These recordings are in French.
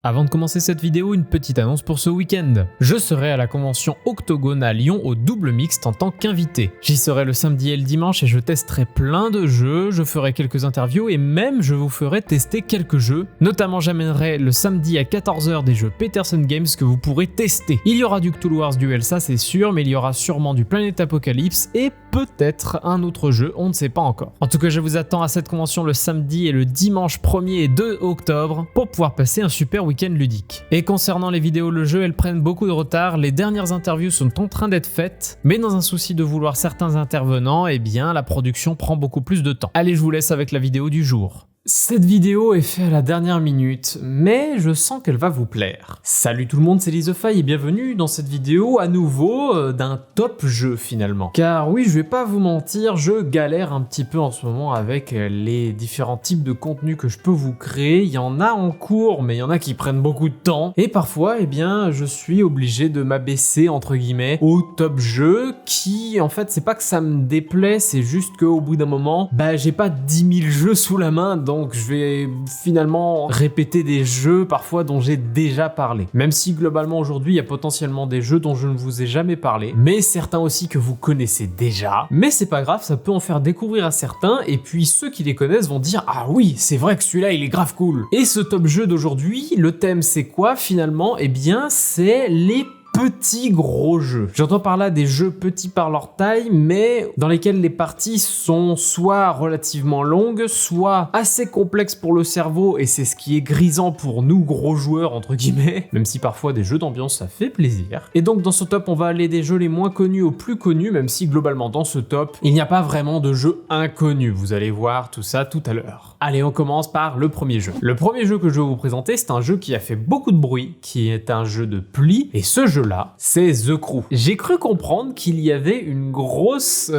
Avant de commencer cette vidéo, une petite annonce pour ce week-end. Je serai à la convention Octogone à Lyon au double mixte en tant qu'invité. J'y serai le samedi et le dimanche et je testerai plein de jeux, je ferai quelques interviews et même je vous ferai tester quelques jeux. Notamment j'amènerai le samedi à 14 h des jeux Peterson Games que vous pourrez tester. Il y aura du Cthulhu Wars Duel, ça c'est sûr, mais il y aura sûrement du Planet Apocalypse et peut-être un autre jeu, on ne sait pas encore. En tout cas, je vous attends à cette convention le samedi et le dimanche 1er et 2 octobre pour pouvoir passer un super week-end ludique. Et concernant les vidéos le jeu, elles prennent beaucoup de retard, les dernières interviews sont en train d'être faites, mais dans un souci de vouloir certains intervenants, eh bien la production prend beaucoup plus de temps. Allez, je vous laisse avec la vidéo du jour. Cette vidéo est faite à la dernière minute, mais je sens qu'elle va vous plaire. Salut tout le monde, c'est Lizofy et bienvenue dans cette vidéo à nouveau d'un top jeu finalement. Car oui, je vais pas vous mentir, je galère un petit peu en ce moment avec les différents types de contenus que je peux vous créer. Il y en a en cours, mais il y en a qui prennent beaucoup de temps. Et parfois, eh bien, je suis obligé de m'abaisser entre guillemets au top jeu qui, en fait, c'est pas que ça me déplaît, c'est juste qu'au bout d'un moment, j'ai pas 10 000 jeux sous la main, donc je vais finalement répéter des jeux parfois dont j'ai déjà parlé. Même si globalement aujourd'hui il y a potentiellement des jeux dont je ne vous ai jamais parlé, mais certains aussi que vous connaissez déjà. Mais c'est pas grave, ça peut en faire découvrir à certains, et puis ceux qui les connaissent vont dire « Ah oui, c'est vrai que celui-là il est grave cool ». Et ce top jeu d'aujourd'hui, le thème c'est quoi finalement? Eh bien c'est les petits gros jeux. J'entends par là des jeux petits par leur taille, mais dans lesquels les parties sont soit relativement longues, soit assez complexes pour le cerveau, et c'est ce qui est grisant pour nous gros joueurs entre guillemets, même si parfois des jeux d'ambiance ça fait plaisir. Et donc dans ce top on va aller des jeux les moins connus aux plus connus, même si globalement dans ce top il n'y a pas vraiment de jeux inconnus. Vous allez voir tout ça tout à l'heure. Allez, on commence par le premier jeu. Le premier jeu que je vais vous présenter, c'est un jeu qui a fait beaucoup de bruit, qui est un jeu de pli, et ce jeu-là, c'est The Crew. J'ai cru comprendre qu'il y avait une grosse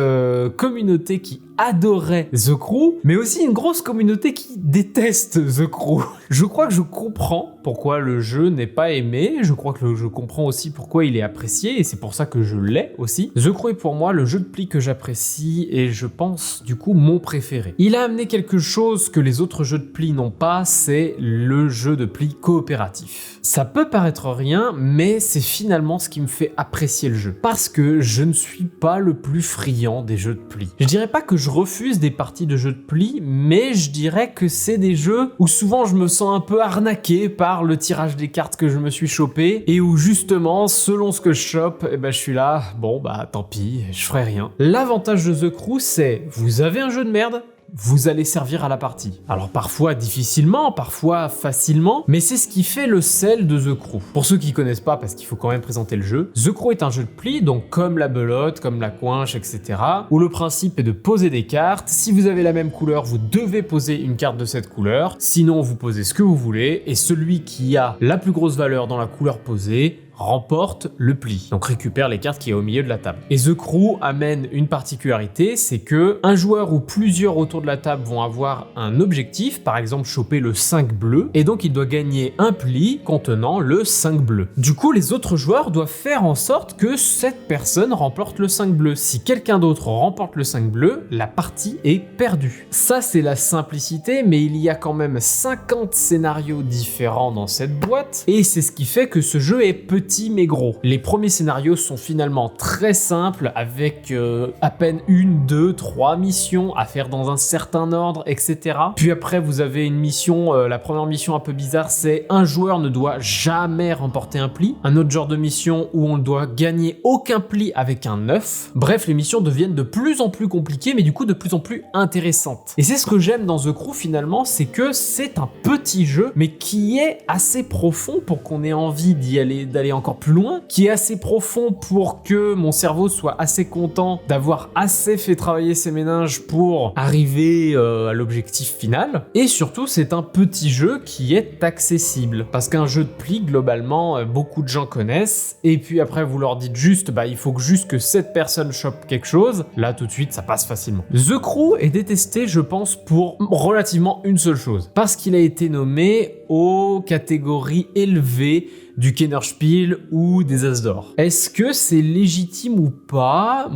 communauté qui adorait The Crew, mais aussi une grosse communauté qui déteste The Crew. Je crois que je comprends pourquoi le jeu n'est pas aimé, je crois que je comprends aussi pourquoi il est apprécié, et c'est pour ça que je l'ai aussi. The Crew est pour moi le jeu de pli que j'apprécie, et je pense du coup mon préféré. Il a amené quelque chose que les autres jeux de pli n'ont pas, c'est le jeu de pli coopératif. Ça peut paraître rien, mais c'est finalement ce qui me fait apprécier le jeu, parce que je ne suis pas le plus friand des jeux de pli. Je dirais pas que je refuse des parties de jeux de pli, mais je dirais que c'est des jeux où souvent je me sens un peu arnaqué par le tirage des cartes que je me suis chopé, et où justement, selon ce que je chope, je suis là, bon tant pis, je ferai rien. L'avantage de The Crew, c'est, vous avez un jeu de merde, vous allez servir à la partie. Alors parfois difficilement, parfois facilement, mais c'est ce qui fait le sel de The Crew. Pour ceux qui connaissent pas, parce qu'il faut quand même présenter le jeu, The Crew est un jeu de pli, donc comme la belote, comme la coinche, etc., où le principe est de poser des cartes. Si vous avez la même couleur, vous devez poser une carte de cette couleur, sinon vous posez ce que vous voulez, et celui qui a la plus grosse valeur dans la couleur posée remporte le pli, donc récupère les cartes qui est au milieu de la table. Et The Crew amène une particularité, c'est que un joueur ou plusieurs autour de la table vont avoir un objectif, par exemple choper le 5 bleu, et donc il doit gagner un pli contenant le 5 bleu. Du coup, les autres joueurs doivent faire en sorte que cette personne remporte le 5 bleu. Si quelqu'un d'autre remporte le 5 bleu, la partie est perdue. Ça, c'est la simplicité, mais il y a quand même 50 scénarios différents dans cette boîte, et c'est ce qui fait que ce jeu est petit mais gros. Les premiers scénarios sont finalement très simples, avec à peine 1, 2, 3 missions à faire dans un certain ordre, etc. Puis après, vous avez une mission, la première mission un peu bizarre, c'est un joueur ne doit jamais remporter un pli. Un autre genre de mission où on ne doit gagner aucun pli avec un 9. Bref, les missions deviennent de plus en plus compliquées, mais du coup de plus en plus intéressantes. Et c'est ce que j'aime dans The Crew finalement, c'est que c'est un petit jeu, mais qui est assez profond pour qu'on ait envie d'aller encore plus loin, qui est assez profond pour que mon cerveau soit assez content d'avoir assez fait travailler ses méninges pour arriver à l'objectif final. Et surtout, c'est un petit jeu qui est accessible, parce qu'un jeu de pli, globalement, beaucoup de gens connaissent, et puis après vous leur dites juste, il faut juste que cette personne chope quelque chose, là tout de suite ça passe facilement. The Crew est détesté, je pense, pour relativement une seule chose, parce qu'il a été nommé aux catégories élevées du Kennerspiel ou des As d'or. Est-ce que c'est légitime ou pas?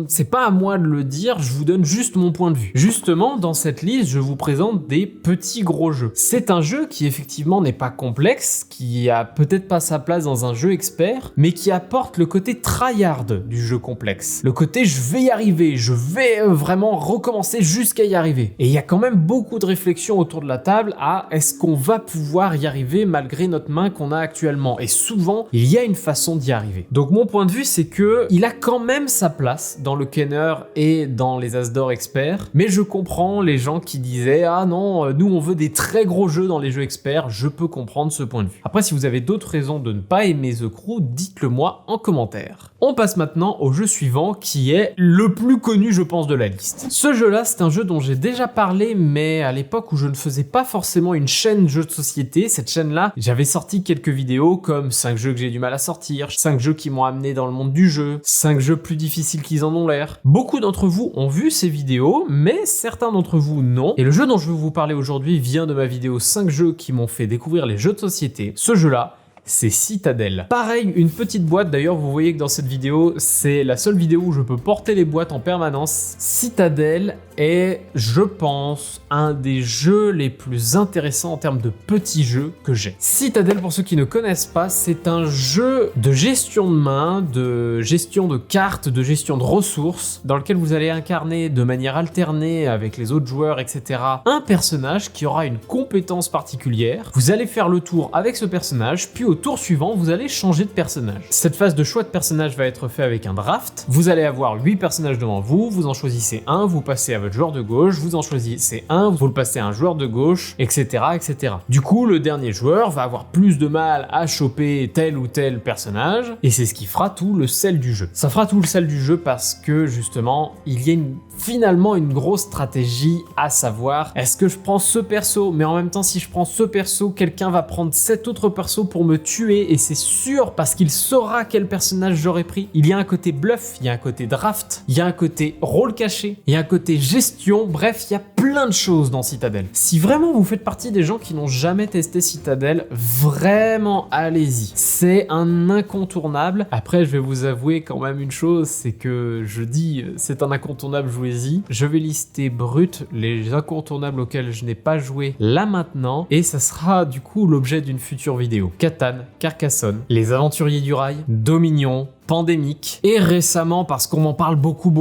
C'est pas à moi de le dire, je vous donne juste mon point de vue. Justement, dans cette liste, je vous présente des petits gros jeux. C'est un jeu qui effectivement n'est pas complexe, qui a peut-être pas sa place dans un jeu expert, mais qui apporte le côté tryhard du jeu complexe. Le côté je vais y arriver, je vais vraiment recommencer jusqu'à y arriver. Et il y a quand même beaucoup de réflexions autour de la table à est-ce qu'on va pouvoir y arriver malgré notre main qu'on a actuellement. Et souvent, il y a une façon d'y arriver. Donc mon point de vue, c'est que il a quand même sa place dans le Kenner et dans les As d'or experts, mais je comprends les gens qui disaient « Ah non, nous on veut des très gros jeux dans les jeux experts », je peux comprendre ce point de vue. Après, si vous avez d'autres raisons de ne pas aimer The Crew, dites-le moi en commentaire. On passe maintenant au jeu suivant qui est le plus connu, je pense, de la liste. Ce jeu-là, c'est un jeu dont j'ai déjà parlé, mais à l'époque où je ne faisais pas forcément une chaîne jeux de société, cette chaîne-là, j'avais sorti quelques vidéos comme 5 jeux que j'ai du mal à sortir, 5 jeux qui m'ont amené dans le monde du jeu, 5 jeux plus difficiles qu'ils en ont l'air. Beaucoup d'entre vous ont vu ces vidéos, mais certains d'entre vous non. Et le jeu dont je vais vous parler aujourd'hui vient de ma vidéo 5 jeux qui m'ont fait découvrir les jeux de société. Ce jeu-là, c'est Citadel. Pareil, une petite boîte, d'ailleurs vous voyez que dans cette vidéo, c'est la seule vidéo où je peux porter les boîtes en permanence. Citadel est, je pense, un des jeux les plus intéressants en termes de petits jeux que j'ai. Citadel, pour ceux qui ne connaissent pas, c'est un jeu de gestion de main, de gestion de cartes, de gestion de ressources, dans lequel vous allez incarner de manière alternée avec les autres joueurs, etc. un personnage qui aura une compétence particulière. Vous allez faire le tour avec ce personnage, puis au tour suivant, vous allez changer de personnage. Cette phase de choix de personnage va être faite avec un draft. Vous allez avoir 8 personnages devant vous, vous en choisissez un, vous passez à votre joueur de gauche, vous en choisissez un, vous le passez à un joueur de gauche, etc., etc. Du coup, le dernier joueur va avoir plus de mal à choper tel ou tel personnage, et c'est ce qui fera tout le sel du jeu. Ça fera tout le sel du jeu parce que, justement, il y a finalement une grosse stratégie à savoir, est-ce que je prends ce perso, mais en même temps, si je prends ce perso, quelqu'un va prendre cet autre perso pour me tuer, et c'est sûr parce qu'il saura quel personnage j'aurais pris. Il y a un côté bluff, il y a un côté draft, il y a un côté rôle caché, il y a un côté gestion, bref, il y a plein de choses dans Citadel. Si vraiment vous faites partie des gens qui n'ont jamais testé Citadel, vraiment allez-y. C'est un incontournable. Après, je vais vous avouer quand même une chose, c'est que je dis c'est un incontournable, jouez-y. Je vais lister brut les incontournables auxquels je n'ai pas joué là maintenant, et ça sera du coup l'objet d'une future vidéo. Catan, Carcassonne, Les Aventuriers du Rail, Dominion, Pandémique, et récemment, parce qu'on m'en parle beaucoup,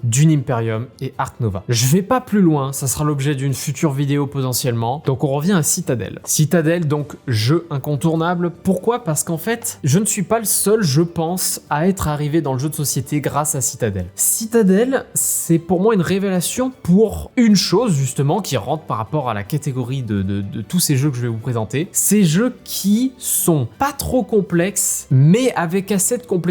Dune Imperium et Ark Nova. Je vais pas plus loin, ça sera l'objet d'une future vidéo potentiellement. Donc on revient à Citadel. Citadel, donc jeu incontournable. Pourquoi? Parce qu'en fait, je ne suis pas le seul, je pense, à être arrivé dans le jeu de société grâce à Citadel. Citadel, c'est pour moi une révélation pour une chose, justement, qui rentre par rapport à la catégorie de tous ces jeux que je vais vous présenter. Ces jeux qui sont pas trop complexes, mais avec assez de complexité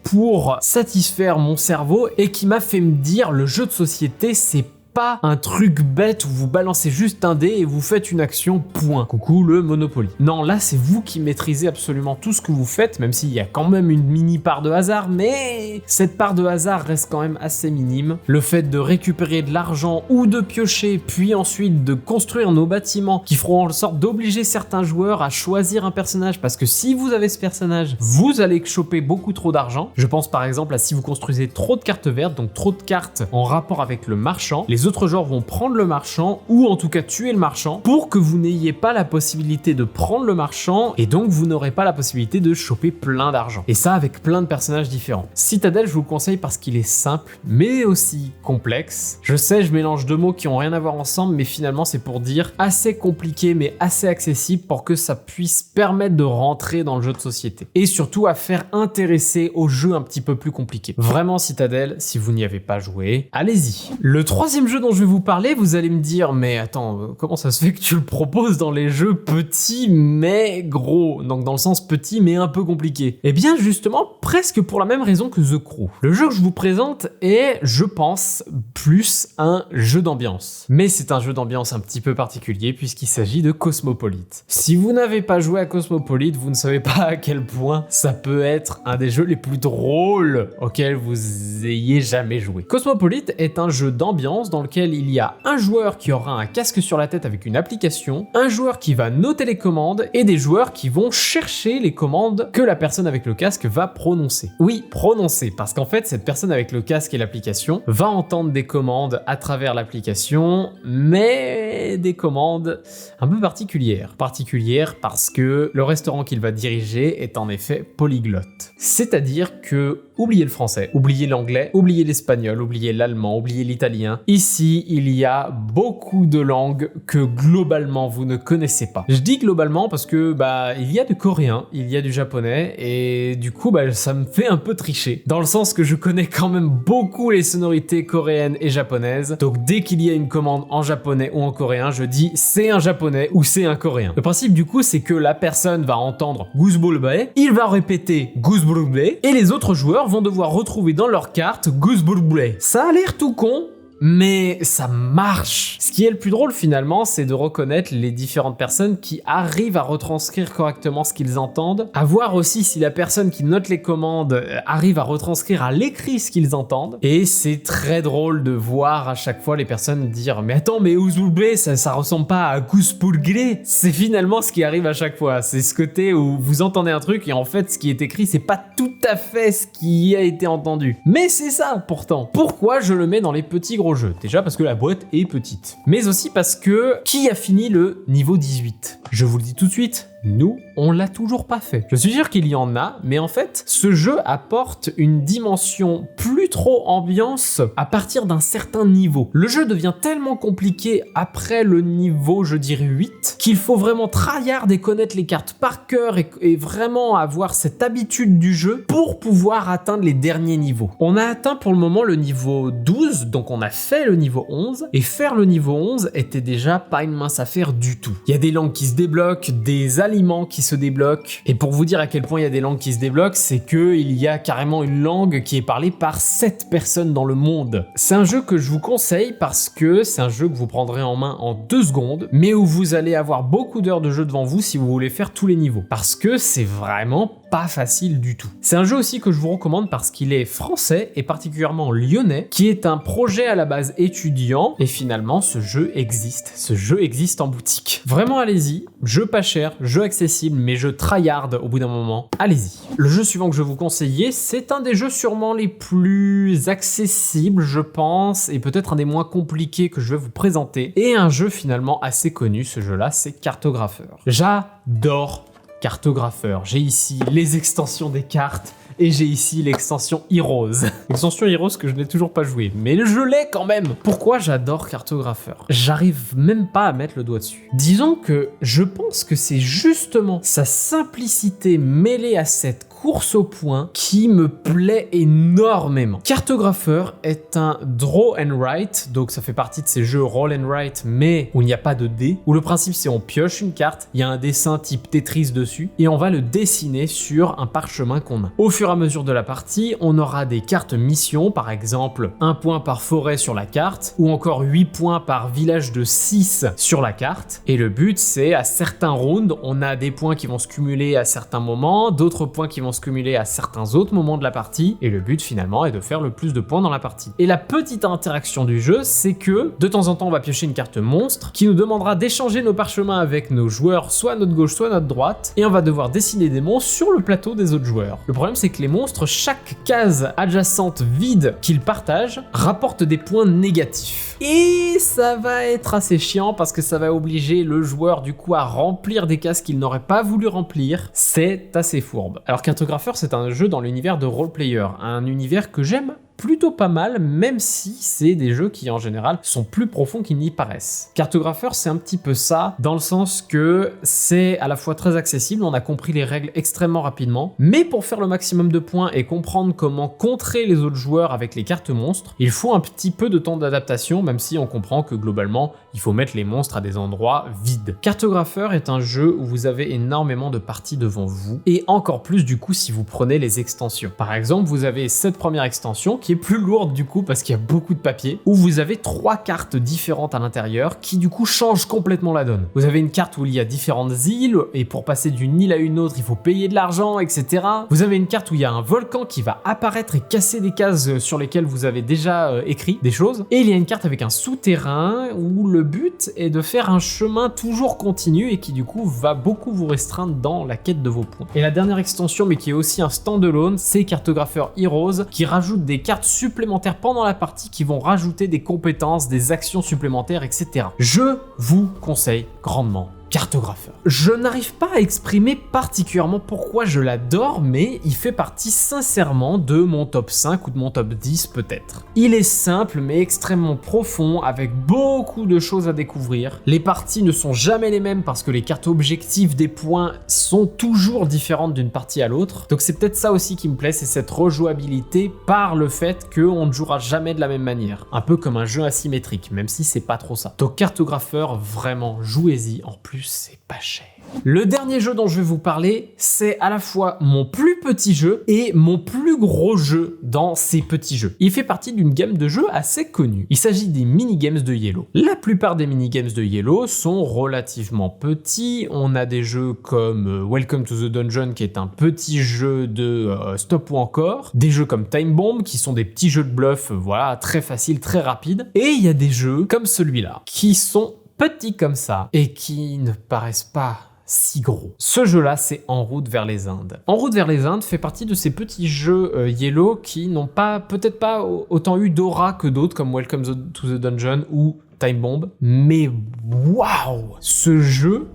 pour satisfaire mon cerveau, et qui m'a fait me dire le jeu de société, c'est pas un truc bête où vous balancez juste un dé et vous faites une action, point. Coucou le Monopoly. Non, là c'est vous qui maîtrisez absolument tout ce que vous faites, même s'il y a quand même une mini part de hasard, mais cette part de hasard reste quand même assez minime. Le fait de récupérer de l'argent ou de piocher, puis ensuite de construire nos bâtiments qui feront en sorte d'obliger certains joueurs à choisir un personnage, parce que si vous avez ce personnage, vous allez choper beaucoup trop d'argent. Je pense par exemple à si vous construisez trop de cartes vertes, donc trop de cartes en rapport avec le marchand, les autres joueurs vont prendre le marchand, ou en tout cas tuer le marchand, pour que vous n'ayez pas la possibilité de prendre le marchand, et donc vous n'aurez pas la possibilité de choper plein d'argent. Et ça avec plein de personnages différents. Citadel, je vous le conseille parce qu'il est simple, mais aussi complexe. Je sais, je mélange deux mots qui ont rien à voir ensemble, mais finalement c'est pour dire assez compliqué, mais assez accessible pour que ça puisse permettre de rentrer dans le jeu de société. Et surtout à faire intéresser au jeu un petit peu plus compliqué. Vraiment Citadel, si vous n'y avez pas joué, allez-y. Le troisième jeu dont je vais vous parler, vous allez me dire, mais attends, comment ça se fait que tu le proposes dans les jeux petits mais gros? Donc dans le sens petit mais un peu compliqué. Eh bien justement, presque pour la même raison que The Crew. Le jeu que je vous présente est, je pense, plus un jeu d'ambiance. Mais c'est un jeu d'ambiance un petit peu particulier puisqu'il s'agit de Cosmopolite. Si vous n'avez pas joué à Cosmopolite, vous ne savez pas à quel point ça peut être un des jeux les plus drôles auxquels vous ayez jamais joué. Cosmopolite est un jeu d'ambiance dans lequel lequel il y a un joueur qui aura un casque sur la tête avec une application, un joueur qui va noter les commandes et des joueurs qui vont chercher les commandes que la personne avec le casque va prononcer. Oui, prononcer, parce qu'en fait, cette personne avec le casque et l'application va entendre des commandes à travers l'application, mais des commandes un peu particulières. Particulières parce que le restaurant qu'il va diriger est en effet polyglotte. C'est-à-dire que oubliez le français, oubliez l'anglais, oubliez l'espagnol, oubliez l'allemand, oubliez l'italien. Ici, il y a beaucoup de langues que globalement vous ne connaissez pas. Je dis globalement parce que il y a du coréen, il y a du japonais et du coup ça me fait un peu tricher. Dans le sens que je connais quand même beaucoup les sonorités coréennes et japonaises. Donc dès qu'il y a une commande en japonais ou en coréen, je dis c'est un japonais ou c'est un coréen. Le principe du coup c'est que la personne va entendre Goosebulbae, il va répéter Goosebulbae et les autres joueurs vont devoir retrouver dans leur carte Goosebulbae. Ça a l'air tout con, mais ça marche. Ce qui est le plus drôle finalement, c'est de reconnaître les différentes personnes qui arrivent à retranscrire correctement ce qu'ils entendent, à voir aussi si la personne qui note les commandes arrive à retranscrire à l'écrit ce qu'ils entendent. Et c'est très drôle de voir à chaque fois les personnes dire mais attends, mais Goosebulbae ça ressemble pas à Goosebulbae. C'est finalement ce qui arrive à chaque fois. C'est ce côté où vous entendez un truc et en fait ce qui est écrit c'est pas tout à fait ce qui a été entendu. Mais c'est ça pourtant. Pourquoi je le mets dans les petits gros jeu? Déjà parce que la boîte est petite, mais aussi parce que qui a fini le niveau 18? Je vous le dis tout de suite, nous, on l'a toujours pas fait. Je suis sûr qu'il y en a, mais en fait, ce jeu apporte une dimension plus trop ambiance à partir d'un certain niveau. Le jeu devient tellement compliqué après le niveau, je dirais 8, qu'il faut vraiment tryhard et connaître les cartes par cœur et vraiment avoir cette habitude du jeu pour pouvoir atteindre les derniers niveaux. On a atteint pour le moment le niveau 12, donc on a fait le niveau 11, et faire le niveau 11 était déjà pas une mince affaire du tout. Il y a des langues qui se débloquent, des aliments qui se débloquent, et pour vous dire à quel point il y a des langues qui se débloquent, c'est que il y a carrément une langue qui est parlée par 7 personnes dans le monde. C'est un jeu que je vous conseille parce que c'est un jeu que vous prendrez en main en 2 secondes, mais où vous allez avoir beaucoup d'heures de jeu devant vous si vous voulez faire tous les niveaux, parce que c'est vraiment pas facile du tout. C'est un jeu aussi que je vous recommande parce qu'il est français et particulièrement lyonnais, qui est un projet à la base étudiant, et finalement ce jeu existe en boutique. Vraiment allez-y, jeu pas cher, jeu accessible, mais jeu tryhard au bout d'un moment, allez-y. Le jeu suivant que je vais vous conseiller, c'est un des jeux sûrement les plus accessibles je pense, et peut-être un des moins compliqués que je vais vous présenter, et un jeu finalement assez connu, ce jeu-là, c'est Cartographeur. J'adore Cartographeur. J'ai ici les extensions des cartes et j'ai ici l'extension Heroes. L'extension Heroes que je n'ai toujours pas joué, mais je l'ai quand même. Pourquoi j'adore Cartographeur? J'arrive même pas à mettre le doigt dessus. Disons que je pense que c'est justement sa simplicité mêlée à cette course au point qui me plaît énormément. Cartographeur est un draw and write, donc ça fait partie de ces jeux roll and write, mais où il n'y a pas de dés, où le principe c'est on pioche une carte, il y a un dessin type Tetris dessus, et on va le dessiner sur un parchemin qu'on a. Au fur et à mesure de la partie, on aura des cartes missions, par exemple 1 point par forêt sur la carte, ou encore 8 points par village de 6 sur la carte, et le but c'est à certains rounds, on a des points qui vont se cumuler à certains moments, d'autres points qui vont se cumuler à certains autres moments de la partie, et le but finalement est de faire le plus de points dans la partie. Et la petite interaction du jeu, c'est que de temps en temps on va piocher une carte monstre qui nous demandera d'échanger nos parchemins avec nos joueurs, soit à notre gauche soit à notre droite, et on va devoir dessiner des monstres sur le plateau des autres joueurs. Le problème c'est que les monstres, chaque case adjacente vide qu'ils partagent rapporte des points négatifs. Et ça va être assez chiant parce que ça va obliger le joueur du coup à remplir des cases qu'il n'aurait pas voulu remplir. C'est assez fourbe. Alors Cartographeur, c'est un jeu dans l'univers de roleplayer, un univers que j'aime plutôt pas mal, même si c'est des jeux qui en général sont plus profonds qu'ils n'y paraissent. Cartographeur, c'est un petit peu ça, dans le sens que c'est à la fois très accessible, on a compris les règles extrêmement rapidement, mais pour faire le maximum de points et comprendre comment contrer les autres joueurs avec les cartes monstres, il faut un petit peu de temps d'adaptation, même si on comprend que globalement, il faut mettre les monstres à des endroits vides. Cartographeur est un jeu où vous avez énormément de parties devant vous, et encore plus du coup si vous prenez les extensions. Par exemple, vous avez cette première extension qui est plus lourde du coup parce qu'il y a beaucoup de papier, où vous avez 3 cartes différentes à l'intérieur qui du coup changent complètement la donne. Vous avez une carte où il y a différentes îles et pour passer d'une île à une autre il faut payer de l'argent, etc. Vous avez une carte où il y a un volcan qui va apparaître et casser des cases sur lesquelles vous avez déjà écrit des choses, et il y a une carte avec un souterrain où le but est de faire un chemin toujours continu et qui du coup va beaucoup vous restreindre dans la quête de vos points. Et la dernière extension, mais qui est aussi un standalone, c'est Cartographer Heroes, qui rajoute des cartes supplémentaires pendant la partie qui vont rajouter des compétences, des actions supplémentaires, etc. Je vous conseille grandement Cartographer. Je n'arrive pas à exprimer particulièrement pourquoi je l'adore, mais il fait partie sincèrement de mon top 5 ou de mon top 10 peut-être. Il est simple mais extrêmement profond, avec beaucoup de choses à découvrir. Les parties ne sont jamais les mêmes parce que les cartes objectives des points sont toujours différentes d'une partie à l'autre. Donc c'est peut-être ça aussi qui me plaît, c'est cette rejouabilité par le fait qu'on ne jouera jamais de la même manière. Un peu comme un jeu asymétrique, même si c'est pas trop ça. Donc Cartographer, vraiment, jouez-y, en plus c'est pas cher. Le dernier jeu dont je vais vous parler, c'est à la fois mon plus petit jeu et mon plus gros jeu dans ces petits jeux. Il fait partie d'une gamme de jeux assez connue. Il s'agit des minigames de Iello. La plupart des minigames de Iello sont relativement petits. On a des jeux comme Welcome to the Dungeon qui est un petit jeu de stop ou encore, des jeux comme Time Bomb qui sont des petits jeux de bluff, voilà, très faciles, très rapides. Et il y a des jeux comme celui-là qui sont petits comme ça et qui ne paraissent pas si gros. Ce jeu-là, c'est En route vers les Indes. En route vers les Indes fait partie de ces petits jeux Iello qui n'ont pas, peut-être pas autant eu d'aura que d'autres comme Welcome to the Dungeon ou Time Bomb, mais waouh, ce jeu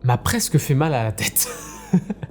m'a presque fait mal à la tête.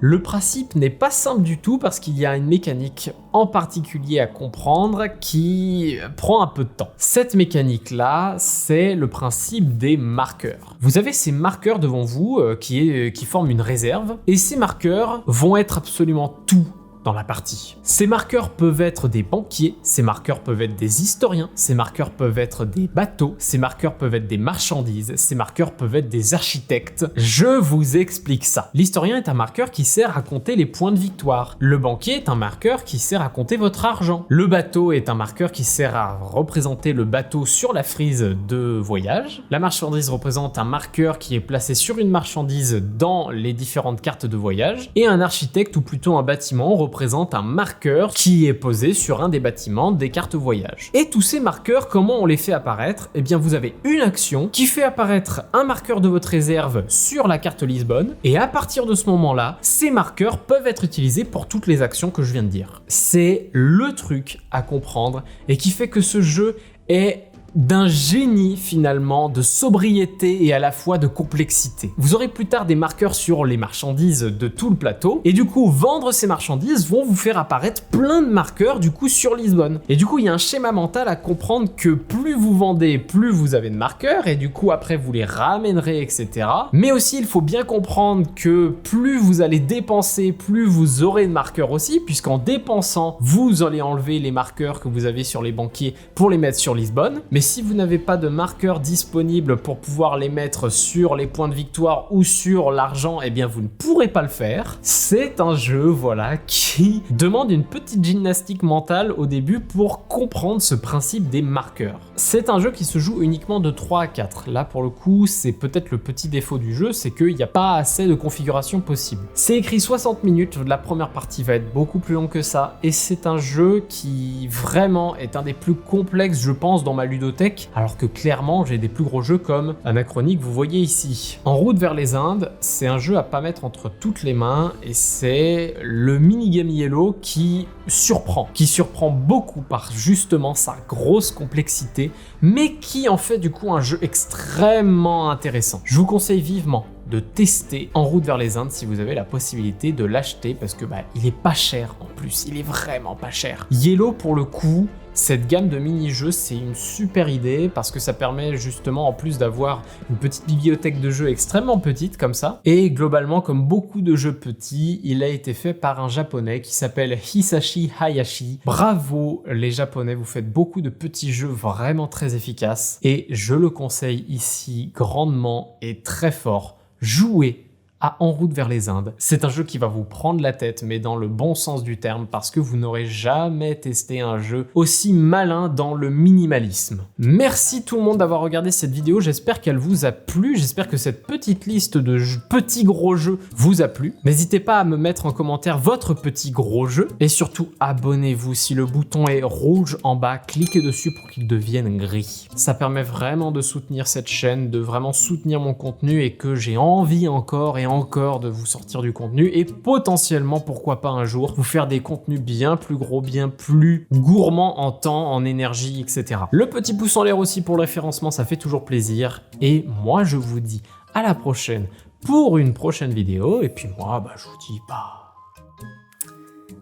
Le principe n'est pas simple du tout parce qu'il y a une mécanique en particulier à comprendre qui prend un peu de temps. Cette mécanique-là, c'est le principe des marqueurs. Vous avez ces marqueurs devant vous qui forment une réserve, et ces marqueurs vont être absolument tout dans la partie. Ces marqueurs peuvent être des banquiers, ces marqueurs peuvent être des historiens, ces marqueurs peuvent être des bateaux, ces marqueurs peuvent être des marchandises, ces marqueurs peuvent être des architectes. Je vous explique ça. L'historien est un marqueur qui sert à compter les points de victoire. Le banquier est un marqueur qui sert à compter votre argent. Le bateau est un marqueur qui sert à représenter le bateau sur la frise de voyage. La marchandise représente un marqueur qui est placé sur une marchandise dans les différentes cartes de voyage. Et un architecte, ou plutôt un bâtiment, représente un marqueur qui est posé sur un des bâtiments des cartes voyage. Et tous ces marqueurs, comment on les fait apparaître? Eh bien, vous avez une action qui fait apparaître un marqueur de votre réserve sur la carte Lisbonne, et à partir de ce moment-là, ces marqueurs peuvent être utilisés pour toutes les actions que je viens de dire. C'est le truc à comprendre et qui fait que ce jeu est d'un génie finalement, de sobriété et à la fois de complexité. Vous aurez plus tard des marqueurs sur les marchandises de tout le plateau, et du coup vendre ces marchandises vont vous faire apparaître plein de marqueurs du coup sur Lisbonne. Et du coup il y a un schéma mental à comprendre que plus vous vendez, plus vous avez de marqueurs, et du coup après vous les ramènerez, etc. Mais aussi il faut bien comprendre que plus vous allez dépenser, plus vous aurez de marqueurs aussi, puisqu'en dépensant, vous allez enlever les marqueurs que vous avez sur les banquiers pour les mettre sur Lisbonne. Mais si vous n'avez pas de marqueurs disponibles pour pouvoir les mettre sur les points de victoire ou sur l'argent, eh bien vous ne pourrez pas le faire. C'est un jeu, voilà, qui demande une petite gymnastique mentale au début pour comprendre ce principe des marqueurs. C'est un jeu qui se joue uniquement de 3 à 4. Là, pour le coup, c'est peut-être le petit défaut du jeu, c'est qu'il n'y a pas assez de configuration possible. C'est écrit 60 minutes, la première partie va être beaucoup plus longue que ça, et c'est un jeu qui vraiment est un des plus complexes, je pense, dans ma ludothèque, alors que clairement j'ai des plus gros jeux comme Anachronique, vous voyez ici. En route vers les Indes, c'est un jeu à pas mettre entre toutes les mains, et c'est le minigame Iello qui surprend beaucoup par justement sa grosse complexité, mais qui en fait du coup un jeu extrêmement intéressant. Je vous conseille vivement de tester En route vers les Indes si vous avez la possibilité de l'acheter, parce que il est pas cher en plus, il est vraiment pas cher. Iello pour le coup, cette gamme de mini-jeux, c'est une super idée parce que ça permet justement en plus d'avoir une petite bibliothèque de jeux extrêmement petite comme ça. Et globalement, comme beaucoup de jeux petits, il a été fait par un japonais qui s'appelle Hisashi Hayashi. Bravo les japonais, vous faites beaucoup de petits jeux vraiment très efficaces et je le conseille ici grandement et très fort. Jouez à En route vers les Indes. C'est un jeu qui va vous prendre la tête, mais dans le bon sens du terme, parce que vous n'aurez jamais testé un jeu aussi malin dans le minimalisme. Merci tout le monde d'avoir regardé cette vidéo, j'espère qu'elle vous a plu, j'espère que cette petite liste de petits gros jeux vous a plu. N'hésitez pas à me mettre en commentaire votre petit gros jeu, et surtout abonnez-vous. Si le bouton est rouge en bas, cliquez dessus pour qu'il devienne gris. Ça permet vraiment de soutenir cette chaîne, de vraiment soutenir mon contenu et que j'ai envie encore et encore de vous sortir du contenu et potentiellement, pourquoi pas un jour, vous faire des contenus bien plus gros, bien plus gourmands en temps, en énergie, etc. Le petit pouce en l'air aussi pour le référencement, ça fait toujours plaisir. Et moi, je vous dis à la prochaine pour une prochaine vidéo. Et puis moi, je vous dis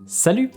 salut!